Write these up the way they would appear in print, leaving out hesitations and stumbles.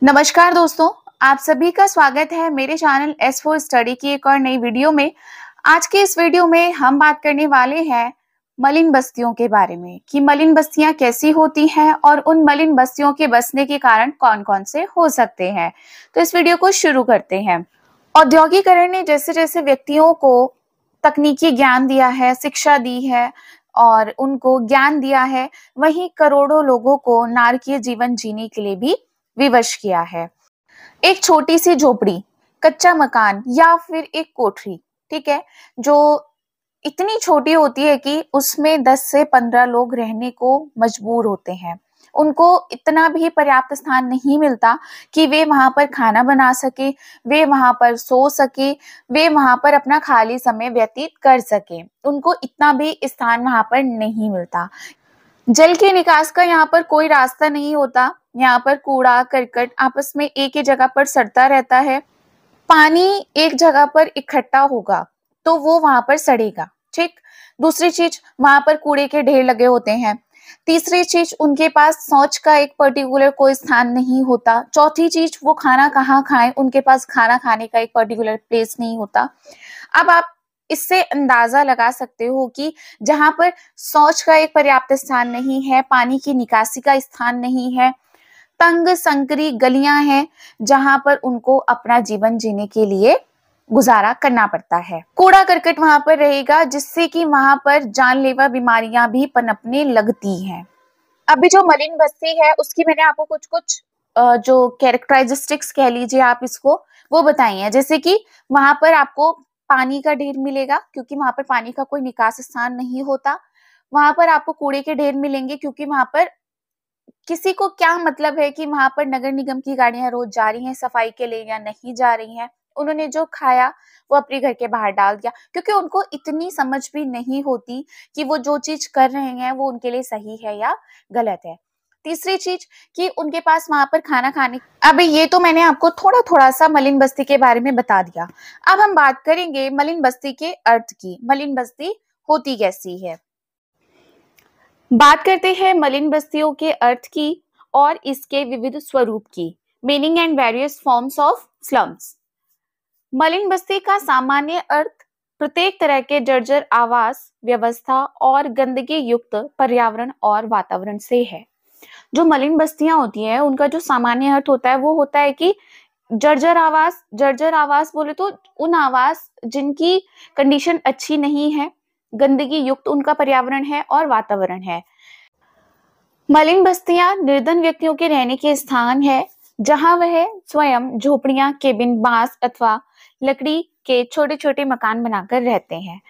नमस्कार दोस्तों, आप सभी का स्वागत है मेरे चैनल एस फोर स्टडी की एक और नई वीडियो में। आज के इस वीडियो में हम बात करने वाले हैं मलिन बस्तियों के बारे में कि मलिन बस्तियां कैसी होती हैं और उन मलिन बस्तियों के बसने के कारण कौन-कौन से हो सकते हैं। तो इस वीडियो को शुरू करते हैं। औद्योगिकरण ने जैसे-जैसे व्यक्तियों को तकनीकी ज्ञान दिया है, शिक्षा दी है और उनको ज्ञान दिया है, वहीं करोड़ों लोगों को नारकीय जीवन जीने के लिए भी विवश किया है। एक छोटी सी झोपड़ी, कच्चा मकान या फिर एक कोठरी, ठीक है, जो इतनी छोटी होती है कि उसमें 10 से 15 लोग रहने को मजबूर होते हैं। उनको इतना भी पर्याप्त स्थान नहीं मिलता कि वे वहां पर खाना बना सके, वे वहां पर सो सके, वे वहां पर अपना खाली समय व्यतीत कर सके। उनको इतना भी स्थान वहां पर नहीं मिलता। जल के निकास का यहाँ पर कोई रास्ता नहीं होता। यहाँ पर कूड़ा करकट आपस में एक ही जगह पर सड़ता रहता है। पानी एक जगह पर इकट्ठा होगा तो वो वहां पर सड़ेगा, ठीक। दूसरी चीज, वहां पर कूड़े के ढेर लगे होते हैं। तीसरी चीज, उनके पास शौच का एक पर्टिकुलर कोई स्थान नहीं होता। चौथी चीज, वो खाना कहाँ खाएं, उनके पास खाना खाने का एक पर्टिकुलर प्लेस नहीं होता। अब आप इससे अंदाजा लगा सकते हो कि जहां पर शौच का एक पर्याप्त स्थान नहीं है, पानी की निकासी का स्थान नहीं है, तंग संकरी गलियां हैं जहां पर उनको अपना जीवन जीने के लिए गुजारा करना पड़ता है। कूड़ा करकट वहां पर रहेगा जिससे कि वहां पर जानलेवा बीमारियां भी पनपने लगती हैं। अभी जो मलिन बस्ती है उसकी मैंने आपको कुछ कुछ जो कैरेक्टरिस्टिक्स कह लीजिए आप इसको, वो बताई हैं। जैसे कि वहां पर आपको पानी का ढेर मिलेगा क्योंकि वहां पर पानी का कोई निकास स्थान नहीं होता। वहां पर आपको कूड़े के ढेर मिलेंगे क्योंकि वहां पर किसी को क्या मतलब है कि वहां पर नगर निगम की गाड़ियां रोज जा रही हैं सफाई के लिए या नहीं जा रही हैं। उन्होंने जो खाया वो अपने घर के बाहर डाल दिया क्योंकि उनको इतनी समझ भी नहीं होती कि वो जो चीज कर रहे हैं वो उनके लिए सही है या गलत है। तीसरी चीज कि उनके पास वहां पर खाना खाने, अभी ये तो मैंने आपको थोड़ा थोड़ा सा मलिन बस्ती के बारे में बता दिया। अब हम बात करेंगे मलिन बस्ती के अर्थ की। मलिन बस्ती होती कैसी है। बात करते हैं मलिन बस्तियों के अर्थ की और इसके विविध स्वरूप की। Meaning and various forms of slums. मलिन बस्ती का सामान्य अर्थ प्रत्येक तरह के जर्जर आवास व्यवस्था और गंदगी युक्त पर्यावरण और वातावरण से है। जो मलिन बस्तियां होती हैं उनका जो सामान्य अर्थ होता है वो होता है कि जर्जर आवास बोले तो उन आवास जिनकी कंडीशन अच्छी नहीं है, गंदगी युक्त उनका पर्यावरण है और वातावरण है। मलिन बस्तियां निर्धन व्यक्तियों के रहने के स्थान है जहां वह स्वयं झोपड़ियां, केबिन, बांस अथवा लकड़ी के छोटे छोटे मकान बनाकर रहते हैं।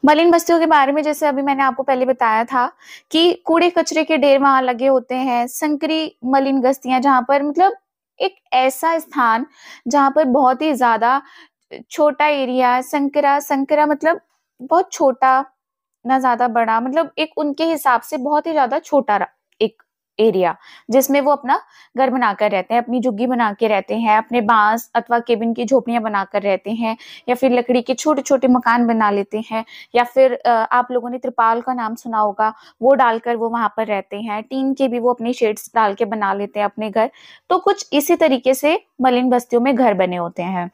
मलिन बस्तियों के बारे में जैसे अभी मैंने आपको पहले बताया था कि कूड़े कचरे के ढेर वहां लगे होते हैं। संकरी मलिन बस्तियां जहां पर मतलब एक ऐसा स्थान जहां पर बहुत ही ज्यादा छोटा एरिया, संकरा संकरा मतलब बहुत छोटा, ना ज्यादा बड़ा, मतलब एक उनके हिसाब से बहुत ही ज्यादा छोटा एक एरिया जिसमें वो अपना घर बनाकर रहते हैं, अपनी झुग्गी बना के रहते हैं, अपने बांस अथवा केबिन की झोपड़ियां बनाकर रहते हैं या फिर लकड़ी के छोटे छोटे मकान बना लेते हैं या फिर आप लोगों ने त्रिपाल का नाम सुना होगा, वो डालकर वो वहां पर रहते हैं। टीन के भी वो अपनी शेड्स डाल के बना लेते हैं अपने घर। तो कुछ इसी तरीके से मलिन बस्तियों में घर बने होते हैं।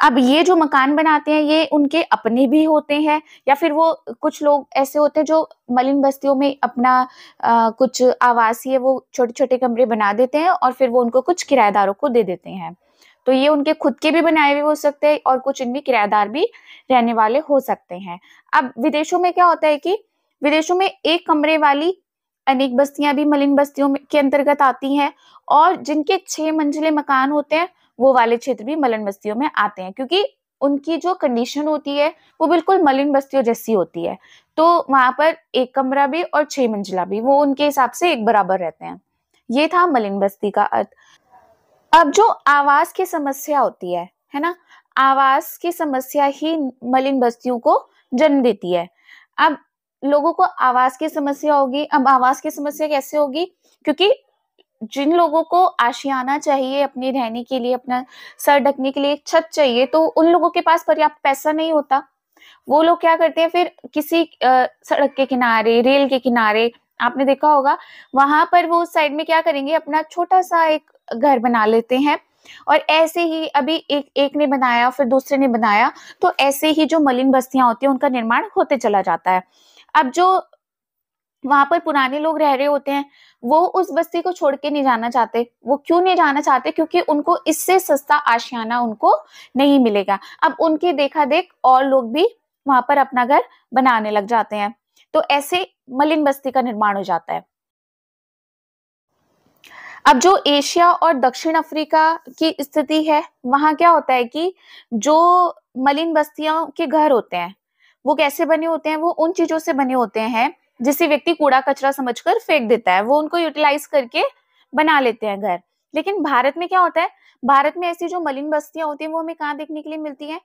अब ये जो मकान बनाते हैं ये उनके अपने भी होते हैं या फिर वो कुछ लोग ऐसे होते हैं जो मलिन बस्तियों में अपना कुछ आवासीय वो छोटे छोटे कमरे बना देते हैं और फिर वो उनको कुछ किराएदारों को दे देते हैं। तो ये उनके खुद के भी बनाए हुए हो सकते हैं और कुछ इनमें किराएदार भी रहने वाले हो सकते हैं। अब विदेशों में क्या होता है कि विदेशों में एक कमरे वाली अनेक बस्तियां भी मलिन के अंतर्गत आती हैं और जिनके 6 मंजिले मकान होते हैं वो वाले क्षेत्र भी मलिन बस्तियों में आते हैं क्योंकि उनकी जो कंडीशन होती है वो बिल्कुल मलिन बस्तियों जैसी होती है। तो वहां पर एक कमरा भी और 6 मंजिला भी वो उनके हिसाब से एक बराबर रहते हैं। ये था मलिन बस्ती का अर्थ। अब जो आवास की समस्या होती है ना, आवास की समस्या ही मलिन बस्तियों को जन्म देती है। अब लोगों को आवास की समस्या होगी। अब आवास की समस्या कैसे होगी, क्योंकि जिन लोगों को आशियाना चाहिए अपने रहने के लिए, अपना सर ढकने के लिए एक छत चाहिए, तो उन लोगों के पास पर्याप्त पैसा नहीं होता। वो लोग क्या करते हैं फिर किसी सड़क के किनारे, रेल के किनारे आपने देखा होगा, वहां पर वो उस साइड में क्या करेंगे, अपना छोटा सा एक घर बना लेते हैं। और ऐसे ही अभी एक एक ने बनाया, फिर दूसरे ने बनाया, तो ऐसे ही जो मलिन बस्तियां होती हैं उनका निर्माण होते चला जाता है। अब जो वहां पर पुराने लोग रह रहे होते हैं, वो उस बस्ती को छोड़ के नहीं जाना चाहते। वो क्यों नहीं जाना चाहते? क्योंकि उनको इससे सस्ता आशियाना उनको नहीं मिलेगा। अब उनके देखा देख और लोग भी वहां पर अपना घर बनाने लग जाते हैं, तो ऐसे मलिन बस्ती का निर्माण हो जाता है। अब जो एशिया और दक्षिण अफ्रीका की स्थिति है, वहां क्या होता है कि जो मलिन बस्तियों के घर होते हैं, वो कैसे बने होते हैं? वो उन चीजों से बने होते हैं जिसे व्यक्ति कूड़ा कचरा समझकर फेंक देता है, वो उनको यूटिलाइज करके बना लेते हैं घर। लेकिन भारत में क्या होता है? भारत में ऐसी जो मलिन बस्तियां होती हैं वो हमें कहाँ देखने के लिए मिलती हैं?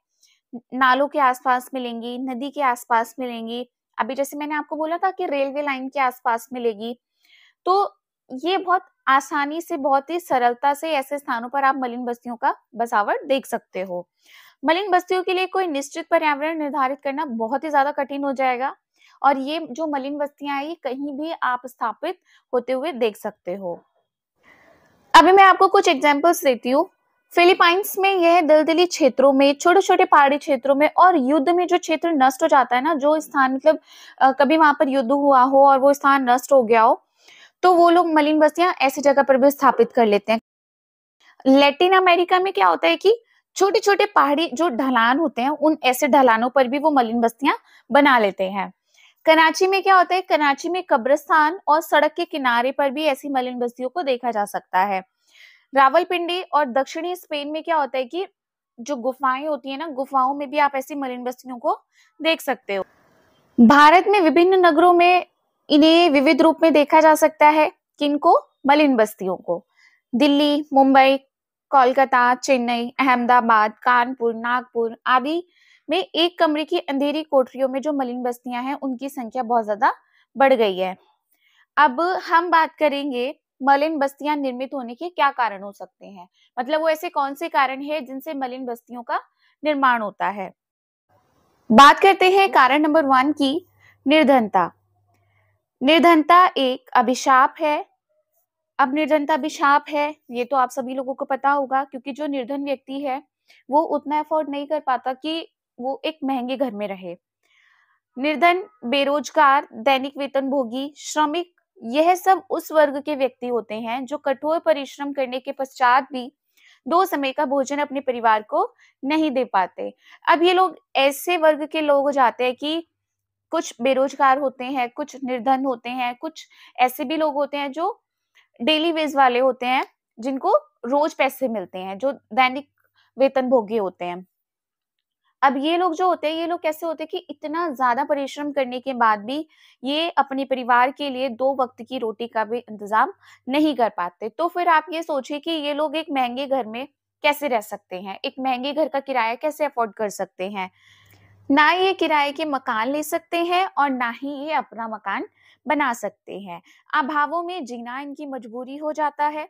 नालों के आसपास मिलेंगी, नदी के आसपास मिलेंगी, अभी जैसे मैंने आपको बोला था कि रेलवे लाइन के आसपास मिलेगी। तो ये बहुत आसानी से, बहुत ही सरलता से ऐसे स्थानों पर आप मलिन बस्तियों का बसावट देख सकते हो। मलिन बस्तियों के लिए कोई निश्चित पर्यावरण निर्धारित करना बहुत ही ज्यादा कठिन हो जाएगा, और ये जो मलिन बस्तियां हैं ये कहीं भी आप स्थापित होते हुए देख सकते हो। अभी मैं आपको कुछ एग्जांपल्स देती हूँ। फिलीपाइंस में यह दलदली क्षेत्रों में, छोटे छोटे पहाड़ी क्षेत्रों में, और युद्ध में जो क्षेत्र नष्ट हो जाता है ना, जो स्थान मतलब कभी वहां पर युद्ध हुआ हो और वो स्थान नष्ट हो गया हो, तो वो लोग मलिन बस्तियां ऐसी जगह पर भी स्थापित कर लेते हैं। लैटिन अमेरिका में क्या होता है कि छोटे छोटे पहाड़ी जो ढलान होते हैं, उन ऐसे ढलानों पर भी वो मलिन बस्तियां बना लेते हैं। कराची में क्या होता है? कराची में कब्रिस्तान और सड़क के किनारे पर भी ऐसी मलिन बस्तियों को देखा जा सकता है। रावलपिंडी और दक्षिणी स्पेन में क्या होता है कि जो गुफाएं होती है ना, गुफाओं में भी आप ऐसी मलिन बस्तियों को देख सकते हो। भारत में विभिन्न नगरों में इन्हें विविध रूप में देखा जा सकता है। किनको? मलिन बस्तियों को। दिल्ली, मुंबई, कोलकाता, चेन्नई, अहमदाबाद, कानपुर, नागपुर आदि में एक कमरे की अंधेरी कोठरियों में जो मलिन बस्तियां हैं उनकी संख्या बहुत ज्यादा बढ़ गई है। अब हम बात करेंगे मलिन बस्तियां निर्मित होने के क्या कारण हो सकते हैं, मतलब वो ऐसे कौन से कारण हैं जिनसे मलिन बस्तियों का निर्माण होता है। बात करते हैं कारण नंबर 1 की, निर्धनता। निर्धनता एक अभिशाप है। अब निर्धनता अभिशाप है, ये तो आप सभी लोगों को पता होगा, क्योंकि जो निर्धन व्यक्ति है वो उतना अफोर्ड नहीं कर पाता कि वो एक महंगे घर में रहे। निर्धन, बेरोजगार, दैनिक वेतनभोगी, श्रमिक, यह सब उस वर्ग के व्यक्ति होते हैं जो कठोर परिश्रम करने के पश्चात भी 2 समय का भोजन अपने परिवार को नहीं दे पाते। अब ये लोग ऐसे वर्ग के लोग हो जाते हैं कि कुछ बेरोजगार होते हैं, कुछ निर्धन होते हैं, कुछ ऐसे भी लोग होते हैं जो डेली वेज वाले होते हैं, जिनको रोज पैसे मिलते हैं, जो दैनिक वेतनभोगी होते हैं। अब ये लोग जो होते हैं, ये लोग कैसे होते हैं कि इतना ज्यादा परिश्रम करने के बाद भी ये अपने परिवार के लिए 2 वक्त की रोटी का भी इंतजाम नहीं कर पाते। तो फिर आप ये सोचिए कि ये लोग एक महंगे घर में कैसे रह सकते हैं, एक महंगे घर का किराया कैसे अफोर्ड कर सकते हैं। ना ये किराए के मकान ले सकते हैं और ना ही ये अपना मकान बना सकते हैं। अभावों में जीना इनकी मजबूरी हो जाता है।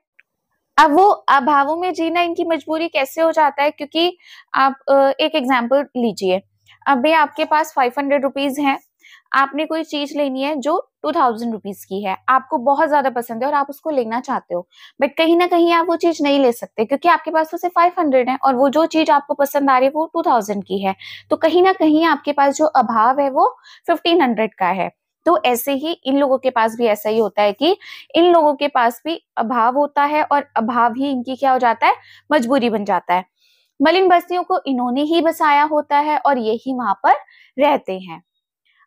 अब वो अभावों में जीना इनकी मजबूरी कैसे हो जाता है? क्योंकि आप एक एग्जांपल लीजिए। अभी आपके पास 500 रुपीज है, आपने कोई चीज लेनी है जो 2000 रुपीज की है, आपको बहुत ज्यादा पसंद है और आप उसको लेना चाहते हो, बट कहीं ना कहीं आप वो चीज नहीं ले सकते क्योंकि आपके पास तो सिर्फ 500 है और वो जो चीज आपको पसंद आ रही है वो 2000 की है। तो कहीं ना कहीं आपके पास जो अभाव है वो 1500 का है। तो ऐसे ही इन लोगों के पास भी ऐसा ही होता है कि इन लोगों के पास भी अभाव होता है और अभाव ही इनकी क्या हो जाता है? मजबूरी बन जाता है। मलिन बस्तियों को इन्होंने ही बसाया होता है और यही वहां पर रहते हैं।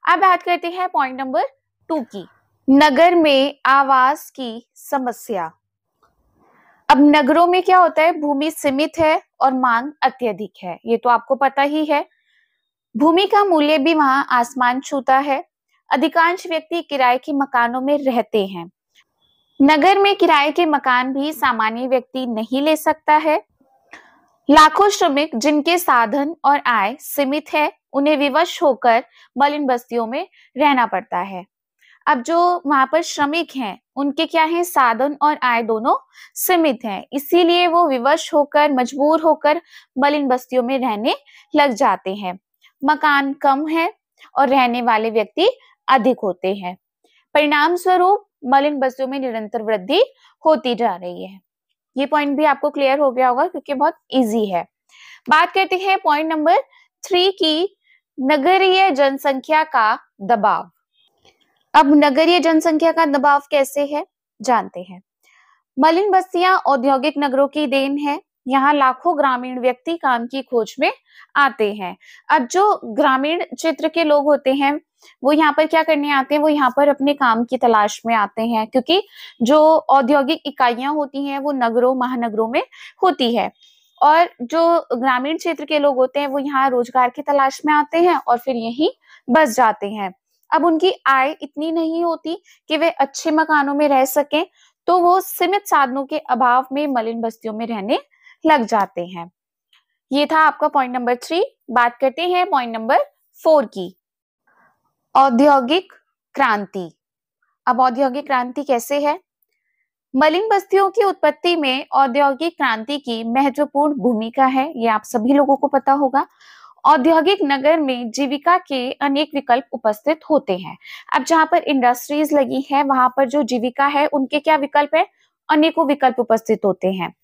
अब बात करते हैं पॉइंट नंबर 2 की, नगर में आवास की समस्या। अब नगरों में क्या होता है? भूमि सीमित है और मांग अत्यधिक है, ये तो आपको पता ही है। भूमि का मूल्य भी वहां आसमान छूता है। अधिकांश व्यक्ति किराए के मकानों में रहते हैं। नगर में किराए के मकान भी सामान्य व्यक्ति नहीं ले सकता है। लाखों श्रमिक जिनके साधन और आय सीमित है, उन्हें विवश होकर मलिन बस्तियों में रहना पड़ता है। अब जो वहां पर श्रमिक हैं, उनके क्या है? साधन और आय दोनों सीमित हैं, इसीलिए वो विवश होकर, मजबूर होकर मलिन बस्तियों में रहने लग जाते हैं। मकान कम है और रहने वाले व्यक्ति अधिक होते हैं। परिणाम स्वरूप मलिन बस्तियों में निरंतर वृद्धि होती जा रही है। ये पॉइंट भी आपको क्लियर हो गया होगा क्योंकि बहुत इजी है। बात करते हैं पॉइंट नंबर 3 की, नगरीय जनसंख्या का दबाव। अब नगरीय जनसंख्या का दबाव कैसे है जानते हैं। मलिन बस्तियां औद्योगिक नगरों की देन है। यहाँ लाखों ग्रामीण व्यक्ति काम की खोज में आते हैं। अब जो ग्रामीण क्षेत्र के लोग होते हैं वो यहाँ पर क्या करने आते हैं, वो यहाँ पर अपने काम की तलाश में आते हैं, क्योंकि जो औद्योगिक इकाइयां होती हैं वो नगरों महानगरों में होती है, और जो ग्रामीण क्षेत्र के लोग होते हैं वो यहाँ रोजगार की तलाश में आते हैं और फिर यहीं बस जाते हैं। अब उनकी आय इतनी नहीं होती कि वे अच्छे मकानों में रह सकें, तो वो सीमित साधनों के अभाव में मलिन बस्तियों में रहने लग जाते हैं। ये था आपका पॉइंट नंबर 3। बात करते हैं पॉइंट नंबर 4 की, औद्योगिक क्रांति। अब औद्योगिक क्रांति कैसे है? मलिन बस्तियों की उत्पत्ति में औद्योगिक क्रांति की महत्वपूर्ण भूमिका है, ये आप सभी लोगों को पता होगा। औद्योगिक नगर में जीविका के अनेक विकल्प उपस्थित होते हैं। अब जहां पर इंडस्ट्रीज लगी है वहां पर जो जीविका है उनके क्या विकल्प है? अनेकों विकल्प उपस्थित होते हैं।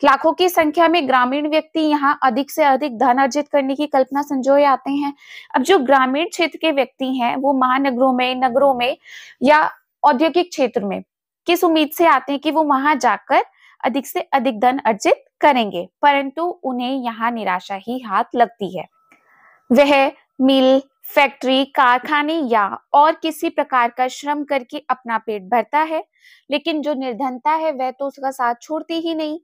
लाखों की संख्या में ग्रामीण व्यक्ति यहाँ अधिक से अधिक धन अर्जित करने की कल्पना संजोए आते हैं। अब जो ग्रामीण क्षेत्र के व्यक्ति हैं वो महानगरों में, नगरों में या औद्योगिक क्षेत्र में किस उम्मीद से आते हैं कि वो वहां जाकर अधिक से अधिक धन अर्जित करेंगे, परंतु उन्हें यहाँ निराशा ही हाथ लगती है। वह मिल, फैक्ट्री, कारखाने या और किसी प्रकार का श्रम करके अपना पेट भरता है, लेकिन जो निर्धनता है वह तो उसका साथ छोड़ती ही नहीं।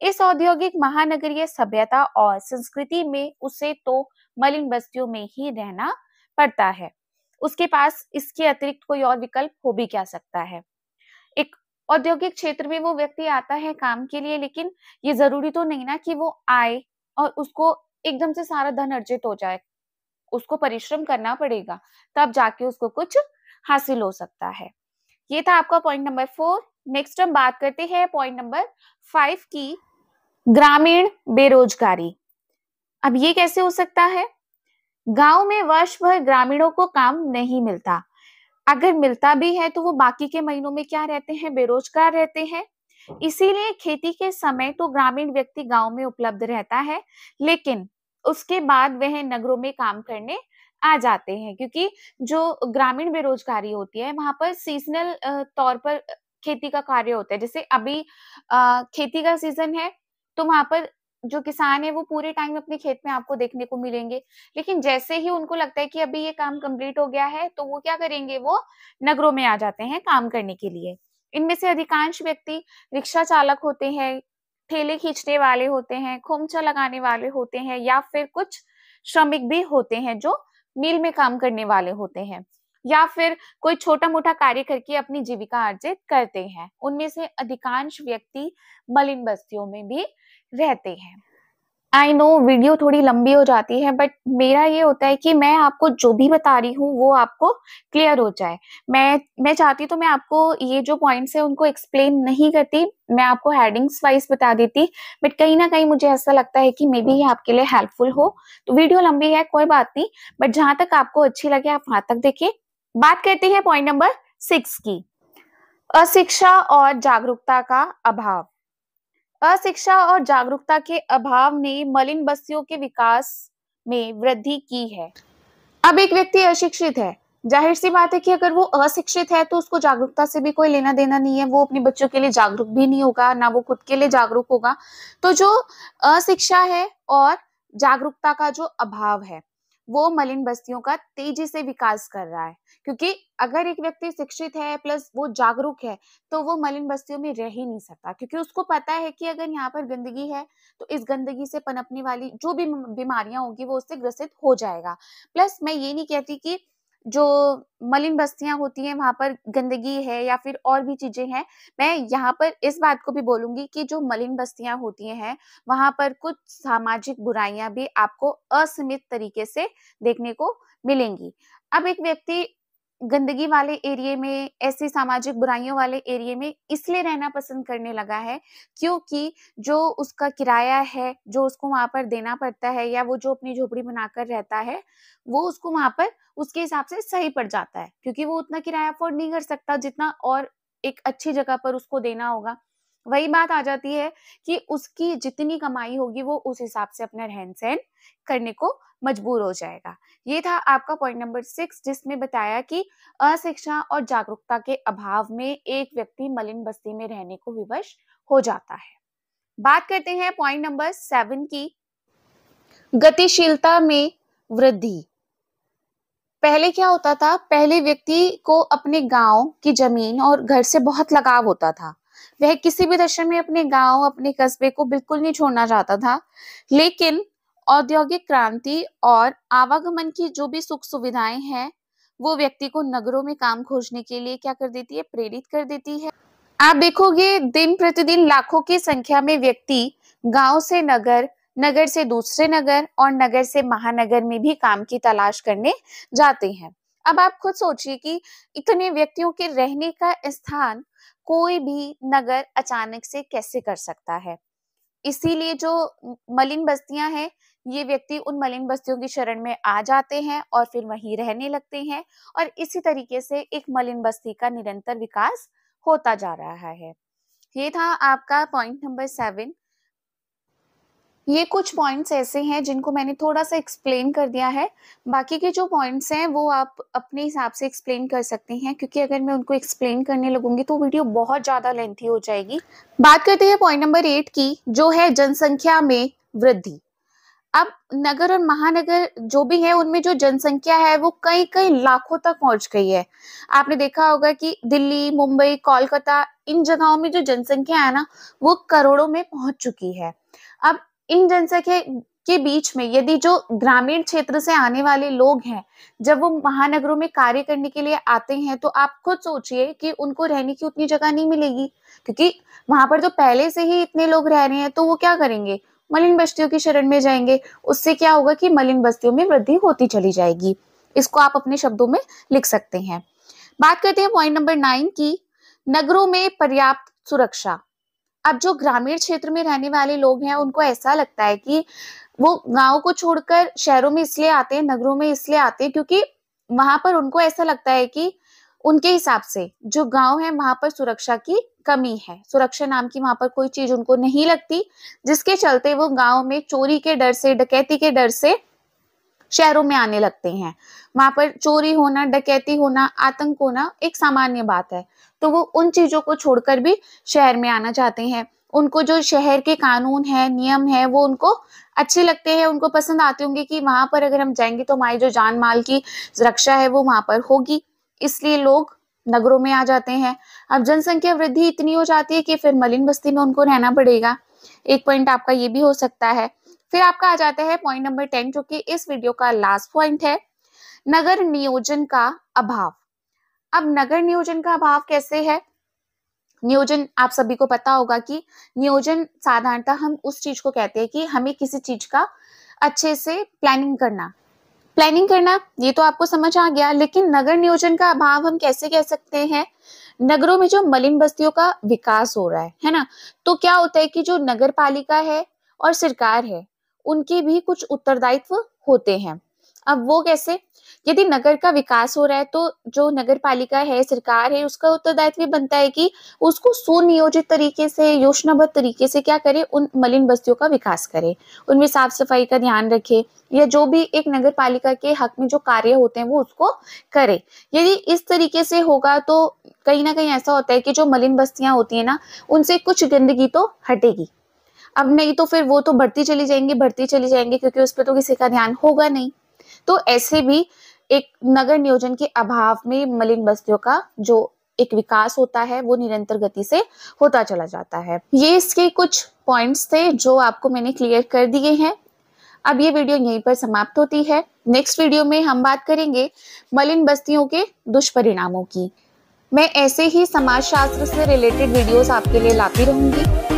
इस औद्योगिक महानगरीय सभ्यता और संस्कृति में उसे तो मलिन बस्तियों में ही रहना पड़ता है। उसके पास इसके अतिरिक्त कोई और विकल्प हो भी क्या सकता है? एक औद्योगिक क्षेत्र में वो व्यक्ति आता है काम के लिए, लेकिन ये जरूरी तो नहीं ना कि वो आए और उसको एकदम से सारा धन अर्जित हो जाए। उसको परिश्रम करना पड़ेगा, तब जाके उसको कुछ हासिल हो सकता है। ये था आपका पॉइंट नंबर 4। नेक्स्ट हम बात करते हैं पॉइंट नंबर 5 की, ग्रामीण बेरोजगारी। अब ये कैसे हो सकता है? गांव में वर्ष भर ग्रामीणों को काम नहीं मिलता। अगर मिलता भी है तो वो बाकी के महीनों में क्या रहते हैं? बेरोजगार रहते हैं। इसीलिए खेती के समय तो ग्रामीण व्यक्ति गांव में उपलब्ध रहता है, लेकिन उसके बाद वह नगरों में काम करने आ जाते हैं, क्योंकि जो ग्रामीण बेरोजगारी होती है वहां पर सीजनल तौर पर खेती का कार्य होता है। जैसे अभी खेती का सीजन है तो वहां पर जो किसान है वो पूरे टाइम अपने खेत में आपको देखने को मिलेंगे, लेकिन जैसे ही उनको लगता है कि अभी ये काम कंप्लीट हो गया है तो वो क्या करेंगे? वो नगरों में आ जाते हैं काम करने के लिए। इनमें से अधिकांश व्यक्ति रिक्शा चालक होते हैं, ठेले खींचने वाले होते हैं, खोमचा लगाने वाले होते हैं, या फिर कुछ श्रमिक भी होते हैं जो मिल में काम करने वाले होते हैं, या फिर कोई छोटा मोटा कार्य करके अपनी जीविका अर्जित करते हैं। उनमें से अधिकांश व्यक्ति मलिन बस्तियों में भी रहते हैं। आई नो वीडियो थोड़ी लंबी हो जाती है, बट मेरा ये होता है कि मैं आपको जो भी बता रही हूँ वो आपको क्लियर हो जाए। मैं चाहती तो मैं आपको ये जो पॉइंट्स है उनको एक्सप्लेन नहीं करती, मैं आपको हेडिंग्स वाइज बता देती, बट कहीं ना कहीं मुझे ऐसा लगता है कि मे बी ये आपके लिए हेल्पफुल हो। तो वीडियो लंबी है कोई बात नहीं, बट जहां तक आपको अच्छी लगे आप वहां तक देखिए। बात करते हैं पॉइंट नंबर 6 की, अशिक्षा और जागरूकता का अभाव। अशिक्षा और जागरूकता के अभाव ने मलिन बस्तियों के विकास में वृद्धि की है। अब एक व्यक्ति अशिक्षित है, जाहिर सी बात है कि अगर वो अशिक्षित है तो उसको जागरूकता से भी कोई लेना देना नहीं है, वो अपने बच्चों के लिए जागरूक भी नहीं होगा, ना वो खुद के लिए जागरूक होगा। तो जो अशिक्षा है और जागरूकता का जो अभाव है वो मलिन बस्तियों का तेजी से विकास कर रहा है, क्योंकि अगर एक व्यक्ति शिक्षित है प्लस वो जागरूक है तो वो मलिन बस्तियों में रह ही नहीं सकता, क्योंकि उसको पता है कि अगर यहाँ पर गंदगी है तो इस गंदगी से पनपने वाली जो भी बीमारियां होगी वो उससे ग्रसित हो जाएगा। प्लस मैं ये नहीं कहती कि जो मलिन बस्तियां होती हैं वहां पर गंदगी है या फिर और भी चीजें हैं, मैं यहाँ पर इस बात को भी बोलूंगी कि जो मलिन बस्तियां होती हैं वहां पर कुछ सामाजिक बुराइयां भी आपको असीमित तरीके से देखने को मिलेंगी। अब एक व्यक्ति गंदगी वाले एरिया में, ऐसी सामाजिक बुराइयों वाले एरिया में इसलिए रहना पसंद करने लगा है क्योंकि जो उसका किराया है, जो उसको वहाँ पर देना पड़ता है, या वो जो अपनी झोपड़ी बनाकर रहता है, वो उसको वहाँ पर उसके हिसाब से सही पड़ जाता है, क्योंकि वो उतना किराया अफोर्ड नहीं कर सकता जितना और एक अच्छी जगह पर उसको देना होगा। वही बात आ जाती है कि उसकी जितनी कमाई होगी वो उस हिसाब से अपना रहन-सहन करने को मजबूर हो जाएगा। ये था आपका पॉइंट नंबर 6, जिसमें बताया कि अशिक्षा और जागरूकता के अभाव में एक व्यक्ति मलिन बस्ती में रहने को विवश हो जाता है। बात करते हैं पॉइंट नंबर 7 की, गतिशीलता में वृद्धि। पहले क्या होता था, पहले व्यक्ति को अपने गांव की जमीन और घर से बहुत लगाव होता था। वह किसी भी दशा में अपने गांव, अपने कस्बे को बिल्कुल नहीं छोड़ना चाहता था। लेकिन औद्योगिक क्रांति और आवागमन की जो भी सुख सुविधाएं हैं, वो व्यक्ति को नगरों में काम खोजने के लिए क्या कर देती है, प्रेरित कर देती है। आप देखोगे दिन प्रतिदिन लाखों की संख्या में व्यक्ति गांव से नगर, नगर से दूसरे नगर और नगर से महानगर में भी काम की तलाश करने जाते हैं। अब आप खुद सोचिए कि इतने व्यक्तियों के रहने का स्थान कोई भी नगर अचानक से कैसे कर सकता है। इसीलिए जो मलिन बस्तियां हैं, ये व्यक्ति उन मलिन बस्तियों की शरण में आ जाते हैं और फिर वहीं रहने लगते हैं, और इसी तरीके से एक मलिन बस्ती का निरंतर विकास होता जा रहा है। ये था आपका पॉइंट नंबर 7। ये कुछ पॉइंट्स ऐसे हैं जिनको मैंने थोड़ा सा एक्सप्लेन कर दिया है। बाकी के जो पॉइंट्स हैं वो आप अपने हिसाब से एक्सप्लेन कर सकते हैं, क्योंकि अगर मैं उनको एक्सप्लेन करने लगूंगी तो वीडियो बहुत ज़्यादा लेंथी हो जाएगी। बात करते हैं पॉइंट नंबर 8 की, जो है जनसंख्या में वृद्धि। अब नगर और महानगर जो भी है, उनमें जो जनसंख्या है वो कई कई लाखों तक पहुंच गई है। आपने देखा होगा कि दिल्ली, मुंबई, कोलकाता, इन जगहों में जो जनसंख्या है ना, वो करोड़ों में पहुंच चुकी है। अब इन जनसंख्या के बीच में यदि जो ग्रामीण क्षेत्र से आने वाले लोग हैं, जब वो महानगरों में कार्य करने के लिए आते हैं, तो आप खुद सोचिए कि उनको रहने की उतनी जगह नहीं मिलेगी, क्योंकि वहां पर जो पहले से ही इतने लोग रह रहे हैं, तो वो क्या करेंगे, मलिन बस्तियों की शरण में जाएंगे। उससे क्या होगा कि मलिन बस्तियों में वृद्धि होती चली जाएगी। इसको आप अपने शब्दों में लिख सकते हैं। बात करते हैं पॉइंट नंबर 9 की, नगरों में पर्याप्त सुरक्षा। अब जो ग्रामीण क्षेत्र में रहने वाले लोग हैं, उनको ऐसा लगता है कि वो गांव को छोड़कर शहरों में इसलिए आते हैं, नगरों में इसलिए आते हैं, क्योंकि वहां पर उनको ऐसा लगता है कि उनके हिसाब से जो गांव है वहां पर सुरक्षा की कमी है, सुरक्षा नाम की वहां पर कोई चीज उनको नहीं लगती, जिसके चलते वो गांव में चोरी के डर से, डकैती के डर से शहरों में आने लगते हैं। वहां पर चोरी होना, डकैती होना, आतंक होना एक सामान्य बात है, तो वो उन चीजों को छोड़कर भी शहर में आना चाहते हैं। उनको जो शहर के कानून है, नियम है, वो उनको अच्छे लगते हैं, उनको पसंद आते होंगे कि वहां पर अगर हम जाएंगे तो हमारी जो जान माल की रक्षा है वो वहां पर होगी, इसलिए लोग नगरों में आ जाते हैं। अब जनसंख्या वृद्धि इतनी हो जाती है कि फिर मलिन बस्ती में उनको रहना पड़ेगा। एक पॉइंट आपका ये भी हो सकता है। फिर आपका आ जाता है पॉइंट नंबर 10, जो कि इस वीडियो का लास्ट पॉइंट है, नगर नियोजन का अभाव। अब नगर नियोजन का अभाव कैसे है? नियोजन आप सभी को पता होगा कि नियोजन साधारणतः हम उस चीज को कहते हैं कि हमें किसी चीज का अच्छे से प्लानिंग करना, ये तो आपको समझ आ गया। लेकिन नगर नियोजन का अभाव हम कैसे कह सकते हैं? नगरों में जो मलिन बस्तियों का विकास हो रहा है ना, तो क्या होता है कि जो नगर पालिका है और सरकार है, उनके भी कुछ उत्तरदायित्व होते हैं। अब वो कैसे? यदि नगर का विकास हो रहा है तो जो नगर पालिका है, सरकार है, उसका उत्तरदायित्व बनता है कि उसको सुनियोजित तरीके से, योजनाबद्ध तरीके से क्या करे, उन मलिन बस्तियों का विकास करे, उनमें साफ सफाई का ध्यान रखे, या जो भी एक नगर पालिका के हक में जो कार्य होते हैं वो उसको करे। यदि इस तरीके से होगा तो कहीं ना कहीं ऐसा होता है कि जो मलिन बस्तियां होती है ना, उनसे कुछ गंदगी तो हटेगी। अब नहीं तो फिर वो तो बढ़ती चली जाएंगी, क्योंकि उस पर तो किसी का ध्यान होगा नहीं। तो ऐसे भी एक नगर नियोजन के अभाव में मलिन बस्तियों का जो एक विकास होता है वो निरंतर गति से होता चला जाता है। ये इसके कुछ पॉइंट्स थे जो आपको मैंने क्लियर कर दिए हैं। अब ये वीडियो यहीं पर समाप्त होती है। नेक्स्ट वीडियो में हम बात करेंगे मलिन बस्तियों के दुष्परिणामों की। मैं ऐसे ही समाजशास्त्र से रिलेटेड वीडियोस आपके लिए लाती रहूंगी।